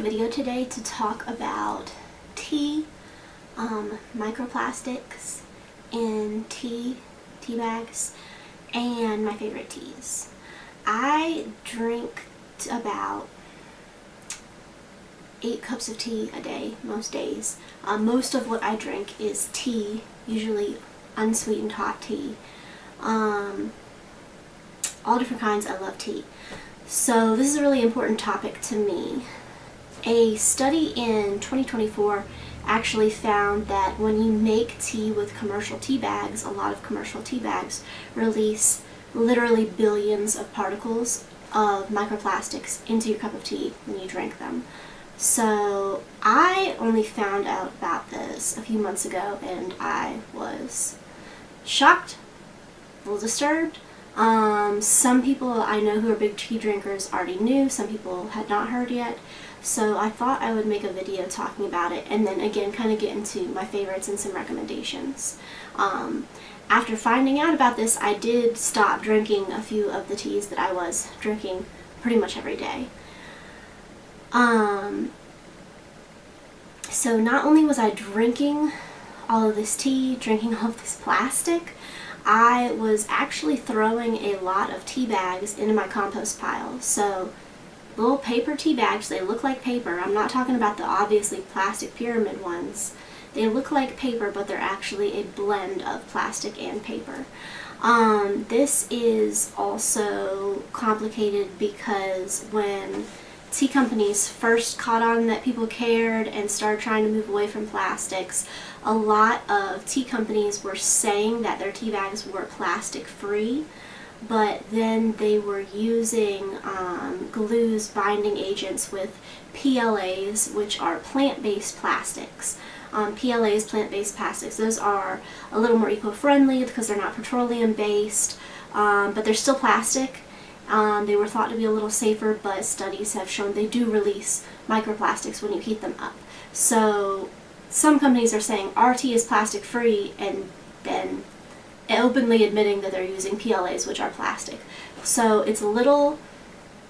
a video today to talk about tea, microplastics in tea bags, and my favorite teas. I drink about 8 cups of tea a day, most days. Most of what I drink is tea, usually unsweetened hot tea. All different kinds. I love tea. So this is a really important topic to me. A study in 2024 actually found that when you make tea with commercial tea bags, a lot of commercial tea bags release literally billions of particles of microplastics into your cup of tea when you drink them. So I only found out about this a few months ago and I was shocked, a little disturbed. Some people I know who are big tea drinkers already knew, some people had not heard yet, so I thought I would make a video talking about it and then again kind of get into my favorites and some recommendations. After finding out about this, I did stop drinking a few of the teas that I was drinking pretty much every day. So not only was I drinking all of this tea, drinking all of this plastic, I was actually throwing a lot of tea bags into my compost pile. So little paper tea bags, they look like paper. I'm not talking about the obviously plastic pyramid ones. They look like paper, but they're actually a blend of plastic and paper. This is also complicated because when tea companies first caught on that people cared and started trying to move away from plastics, a lot of tea companies were saying that their tea bags were plastic free, but then they were using glues, binding agents with PLAs, which are plant-based plastics. PLAs, plant-based plastics, those are a little more eco-friendly because they're not petroleum-based, but they're still plastic. They were thought to be a little safer, but studies have shown they do release microplastics when you heat them up. So some companies are saying our tea is plastic free and then openly admitting that they're using PLAs, which are plastic. So it's a little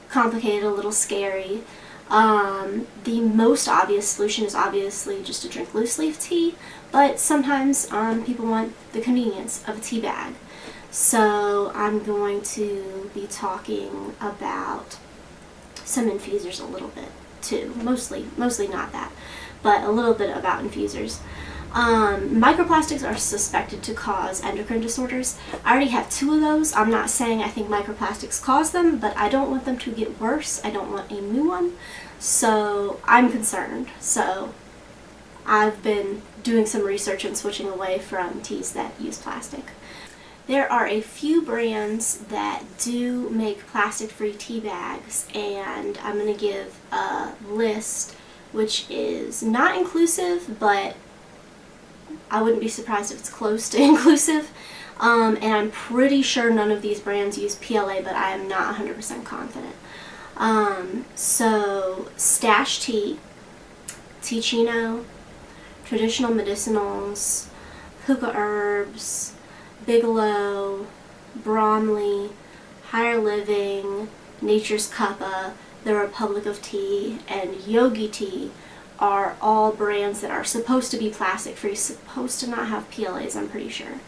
complicated, a little scary. The most obvious solution is obviously just to drink loose leaf tea, but sometimes people want the convenience of a tea bag. So I'm going to be talking about some infusers a little bit too, mostly not that, but a little bit about infusers. Microplastics are suspected to cause endocrine disorders. I already have 2 of those. I'm not saying I think microplastics cause them, but I don't want them to get worse. I don't want a new one, so I'm concerned. So I've been doing some research and switching away from teas that use plastic. There are a few brands that do make plastic-free tea bags, and I'm going to give a list which is not inclusive, but I wouldn't be surprised if it's close to inclusive. And I'm pretty sure none of these brands use PLA, but I am not 100% confident. So Stash Tea, Teachino, Traditional Medicinals, Hookah Herbs, Bigelow, Bromley, Higher Living, Nature's Cuppa, The Republic of Tea, and Yogi Tea are all brands that are supposed to be plastic free, supposed to not have PLAs, I'm pretty sure.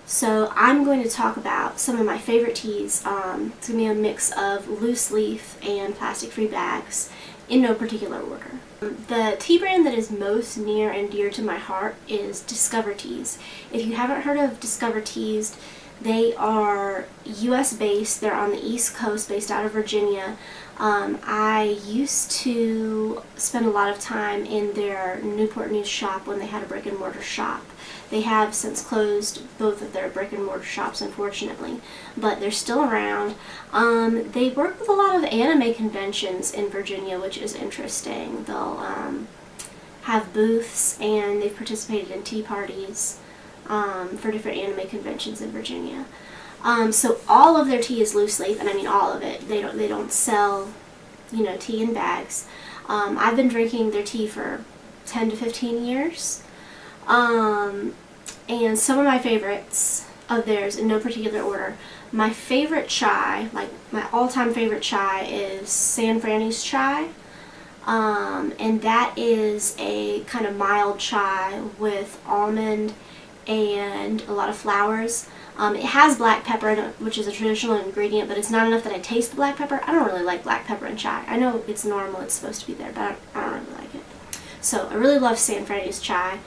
So I'm going to talk about some of my favorite teas. It's going to be a mix of loose leaf and plastic free bags in no particular order. The tea brand that is most near and dear to my heart is Discover Teas. If you haven't heard of Discover Teas, they are US based. They're on the East Coast, based out of Virginia. I used to spend a lot of time in their Newport News shop when they had a brick and mortar shop. They have since closed both of their brick and mortar shops, unfortunately, but they're still around. They work with a lot of anime conventions in Virginia, which is interesting. They'll have booths, and they've participated in tea parties for different anime conventions in Virginia. So all of their tea is loose leaf, and I mean all of it. They don't sell, tea in bags. I've been drinking their tea for 10 to 15 years. And some of my favorites of theirs, in no particular order, my favorite chai, like my all-time favorite chai, is San Franny's chai. and that is a kind of mild chai with almond and a lot of flowers. It has black pepper in it, which is a traditional ingredient, but it's not enough that I taste the black pepper. I don't really like black pepper in chai. I know it's normal, it's supposed to be there, but I don't really like it. So I really love San Freddy's chai.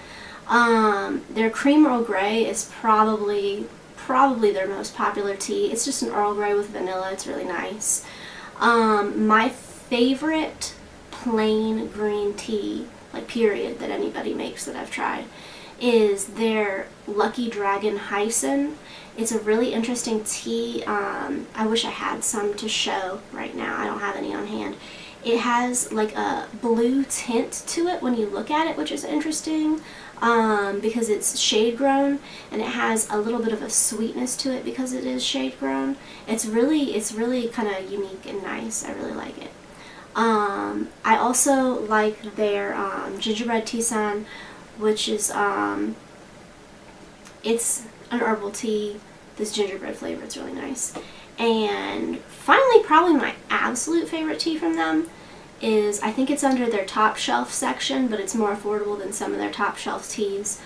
Their cream Earl Grey is probably their most popular tea. It's just an Earl Grey with vanilla. It's really nice. My favorite plain green tea, like period, that anybody makes that I've tried is their Lucky Dragon Hyson. It's a really interesting tea. I wish I had some to show right now. I don't have any on hand. It has like a blue tint to it when you look at it, which is interesting because it's shade grown, and it has a little bit of a sweetness to it because it is shade grown. It's really kind of unique and nice. I really like it. I also like their gingerbread tisane, which is it's an herbal tea. This gingerbread flavor, it's really nice. And finally, probably my absolute favorite tea from them is, I think it's under their top shelf section, but it's more affordable than some of their top shelf teas.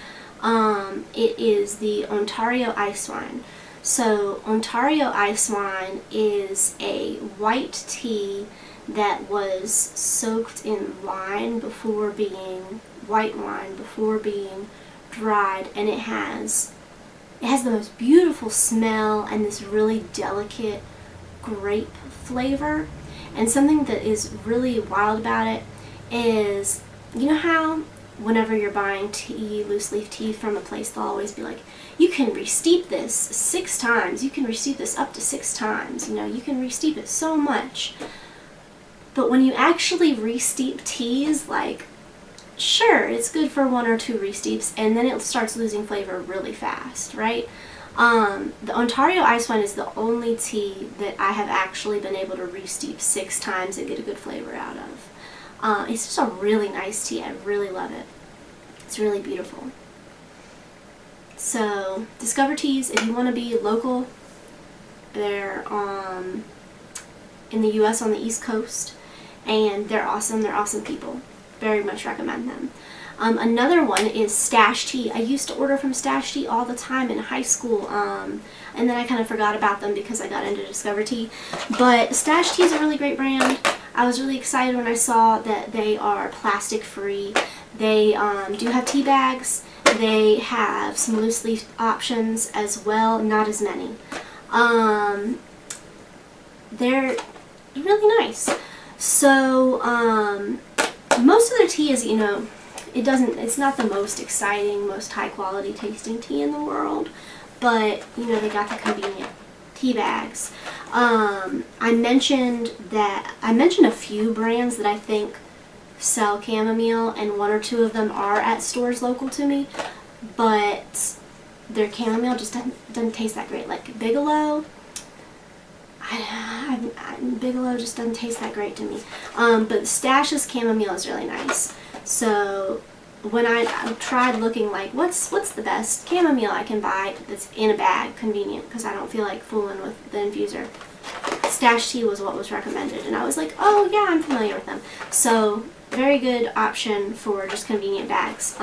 It is the Ontario Ice Wine. So Ontario Ice Wine is a white tea that was soaked in white wine before being dried, and it has the most beautiful smell and this really delicate grape flavor. And something that is really wild about it is, you know how whenever you're buying tea, loose leaf tea from a place, they'll always be like, you can re-steep this 6 times, you can re-steep this up to 6 times, you know, you can re-steep it so much. But when you actually re-steep teas, like, sure, it's good for 1 or 2 re-steeps, and then it starts losing flavor really fast, right? The Ontario Ice Wine is the only tea that I have actually been able to re-steep 6 times and get a good flavor out of. It's just a really nice tea. I really love it. It's really beautiful. So, Discover Teas, if you want to be local, they're in the U.S. on the East Coast, and they're awesome. They're awesome people. Very much recommend them. Another one is Stash Tea. I used to order from Stash Tea all the time in high school, and then I kind of forgot about them because I got into Discover Tea. But Stash Tea is a really great brand. I was really excited when I saw that they are plastic free. They do have tea bags. They have some loose leaf options as well, not as many. They're really nice. So most of their tea is, you know, it's not the most exciting, most high quality tasting tea in the world, but, you know, they got the convenient tea bags. I mentioned a few brands that I think sell chamomile, and 1 or 2 of them are at stores local to me, but their chamomile just doesn't taste that great. Like Bigelow, Bigelow just doesn't taste that great to me. But Stash's chamomile is really nice. So when I tried looking like what's the best chamomile I can buy that's in a bag, convenient, because I don't feel like fooling with the infuser, Stash Tea was what was recommended, and I was like, oh yeah, I'm familiar with them. So very good option for just convenient bags.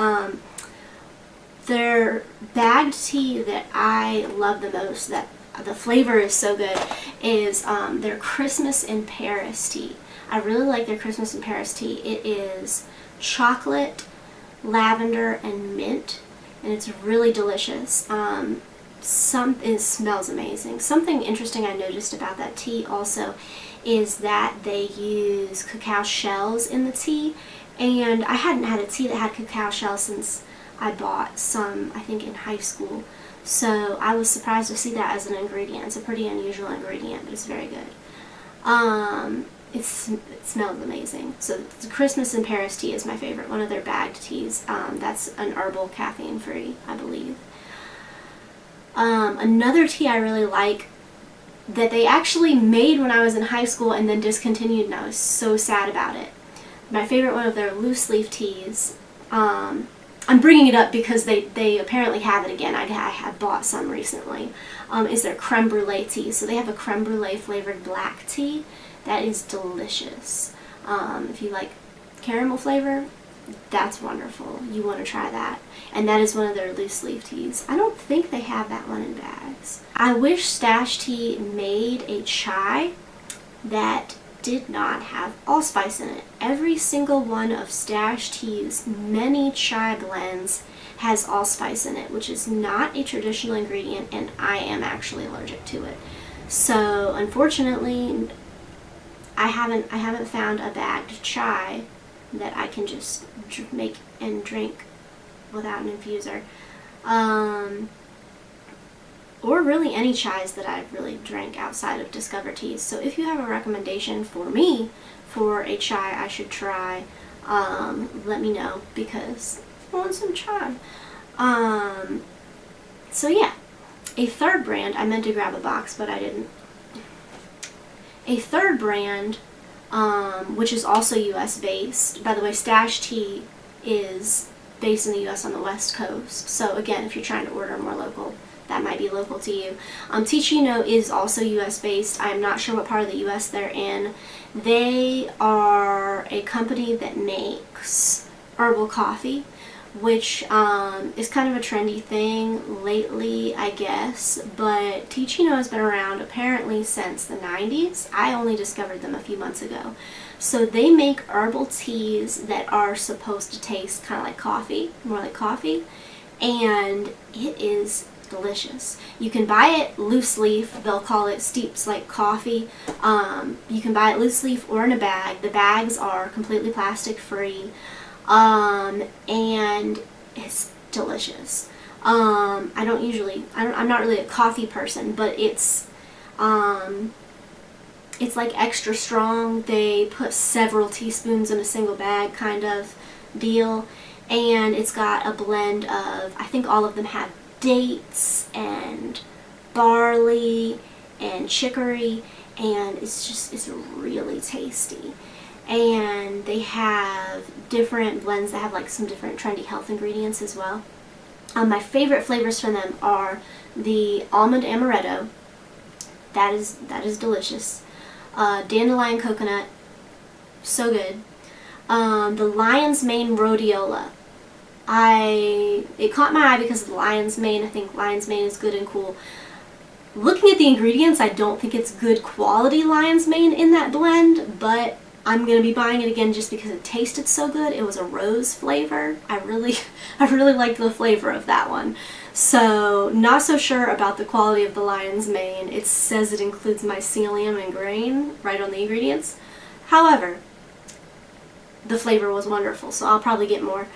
Their bagged tea that I love the most, that the flavor is so good, is their Christmas in Paris tea. I really like their Christmas in Paris tea. It is chocolate, lavender, and mint, and it's really delicious. It smells amazing. Something interesting I noticed about that tea also is that they use cacao shells in the tea, and I hadn't had a tea that had cacao shells since I bought some, I think, in high school. So I was surprised to see that as an ingredient. It's a pretty unusual ingredient, but it's very good. It smells amazing. So the Christmas in Paris tea is my favorite, one of their bagged teas. That's an herbal, caffeine-free, I believe. Another tea I really like that they actually made when I was in high school and then discontinued, and I was so sad about it. My favorite one of their loose leaf teas, I'm bringing it up because they apparently have it again. I have bought some recently, is their creme brulee tea. So they have a creme brulee flavored black tea that is delicious. If you like caramel flavor, that's wonderful. You want to try that. And that is one of their loose leaf teas. I don't think they have that one in bags. I wish Stash Tea made a chai that did not have allspice in it. Every single one of Stash Tea's many chai blends has allspice in it, which is not a traditional ingredient, and I am actually allergic to it. So unfortunately, I haven't found a bagged chai that I can just make and drink without an infuser. Or really any chais that I've really drank outside of Discover Teas. So if you have a recommendation for me for a chai I should try, let me know, because I want some chai. So yeah, a third brand, I meant to grab a box but I didn't. A third brand, which is also US based. By the way, Stash Tea is based in the US on the West Coast. So again, if you're trying to order more local, that might be local to you. Ticino is also US based. I'm not sure what part of the US they're in. They are a company that makes herbal coffee, which is kind of a trendy thing lately, I guess, but Ticino has been around apparently since the 90s. I only discovered them a few months ago. So they make herbal teas that are supposed to taste kind of like coffee, more like coffee, and it is delicious. You can buy it loose leaf. They'll call it steeps like coffee. You can buy it loose leaf or in a bag. The bags are completely plastic free, and it's delicious. I'm not really a coffee person, but it's like extra strong. They put several teaspoons in a single bag kind of deal, and it's got a blend of, I think all of them have dates and barley and chicory, and it's really tasty. And they have different blends that have like some different trendy health ingredients as well. My favorite flavors from them are the almond amaretto. That is delicious. Dandelion coconut, so good. The lion's mane rhodiola. It caught my eye because of the lion's mane. I think lion's mane is good and cool. Looking at the ingredients, I don't think it's good quality lion's mane in that blend, but I'm going to be buying it again just because it tasted so good. It was a rose flavor. I really liked the flavor of that one. So, not so sure about the quality of the lion's mane. It says it includes mycelium and grain right on the ingredients. However, the flavor was wonderful, so I'll probably get more.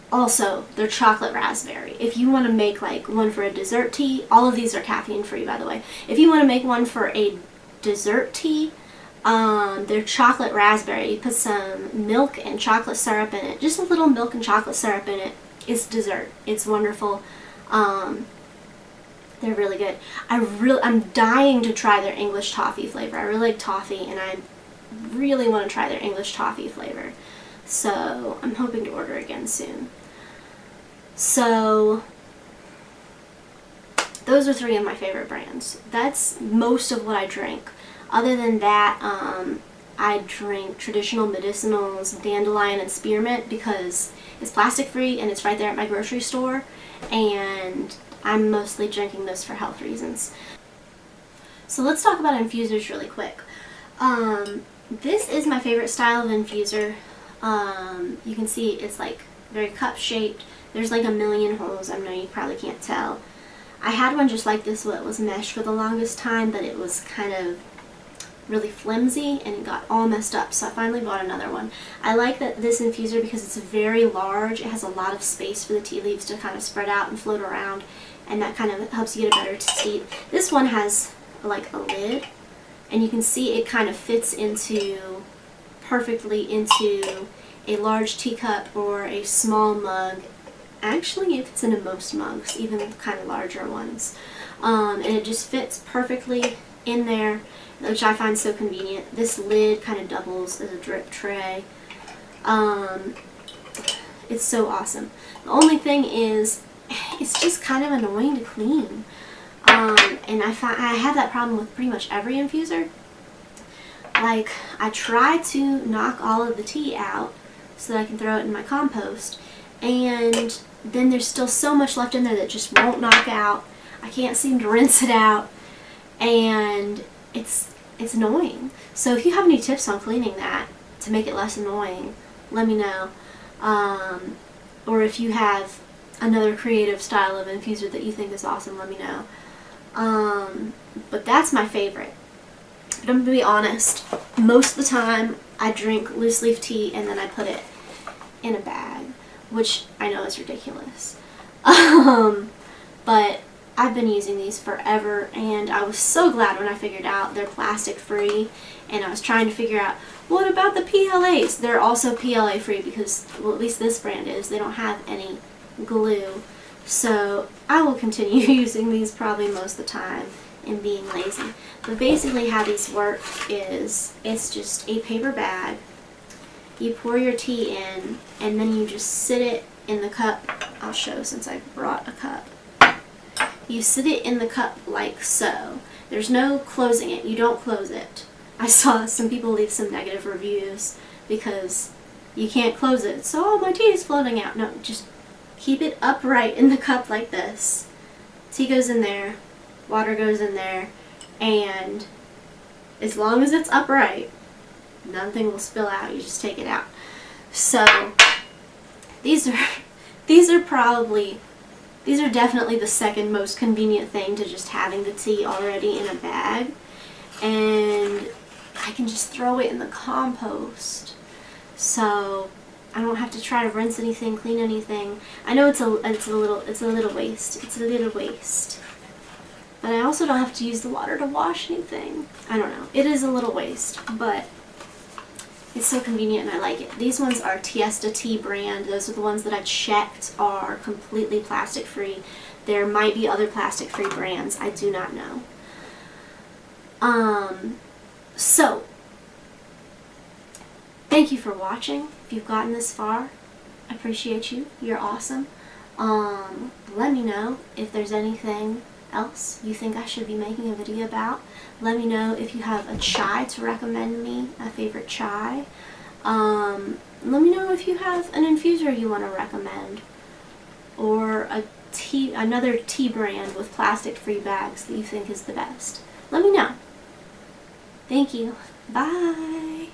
Also, their chocolate raspberry. If you want to make like one for a dessert tea, all of these are caffeine free, by the way. If you want to make one for a dessert tea, their chocolate raspberry, you put some milk and chocolate syrup in it, just a little milk and chocolate syrup in it. It's dessert. It's wonderful. They're really good. I'm dying to try their English toffee flavor. I really like toffee, and I really want to try their English toffee flavor. So I'm hoping to order again soon. So those are three of my favorite brands. That's most of what I drink. Other than that, I drink traditional medicinals, dandelion and spearmint, because it's plastic free and it's right there at my grocery store, and I'm mostly drinking those for health reasons. So let's talk about infusers really quick. This is my favorite style of infuser. You can see it's like very cup shaped. There's like a million holes. I know you probably can't tell. I had one just like this that was mesh for the longest time, but it was kind of really flimsy and it got all messed up, so I finally bought another one. I like this infuser because it's very large. It has a lot of space for the tea leaves to kind of spread out and float around, and that kind of helps you get a better steep. This one has like a lid, and you can see it kind of fits perfectly into a large teacup or a small mug. Actually, it fits into most mugs, even kind of larger ones. And it just fits perfectly in there, which I find so convenient. This lid kind of doubles as a drip tray. It's so awesome. The only thing is, it's just kind of annoying to clean. And I have that problem with pretty much every infuser. Like, I try to knock all of the tea out so that I can throw it in my compost, and then there's still so much left in there that just won't knock out. I can't seem to rinse it out, and it's annoying. So if you have any tips on cleaning that to make it less annoying, let me know. Or if you have another creative style of infuser that you think is awesome, let me know. But that's my favorite. But I'm gonna be honest, most of the time I drink loose leaf tea and then I put it in a bag, which I know is ridiculous. But I've been using these forever, and I was so glad when I figured out they're plastic free, and I was trying to figure out, what about the PLAs? They're also PLA free because, well, at least this brand is. They don't have any glue. So I will continue using these probably most of the time and being lazy. But basically how these work is, it's just a paper bag. You pour your tea in, and then you just sit it in the cup. I'll show since I brought a cup. You sit it in the cup like so. There's no closing it. You don't close it. I saw some people leave some negative reviews because you can't close it. So, oh, my tea is floating out. No, just keep it upright in the cup like this. Tea goes in there, water goes in there, and as long as it's upright, nothing will spill out. You just take it out. So these are definitely the second most convenient thing to just having the tea already in a bag, and I can just throw it in the compost. So I don't have to try to rinse anything, clean anything. I know it's a little waste. It's a little waste. But I also don't have to use the water to wash anything. I don't know. It is a little waste, but it's so convenient and I like it. These ones are Tiesta Tea brand. Those are the ones that I checked are completely plastic free. There might be other plastic free brands. I do not know. So thank you for watching. If you've gotten this far, I appreciate you. You're awesome. Let me know if there's anything else you think I should be making a video about. Let me know if you have a chai to recommend me, a favorite chai. Let me know if you have an infuser you want to recommend, or another tea brand with plastic-free bags that you think is the best. Let me know. Thank you. Bye.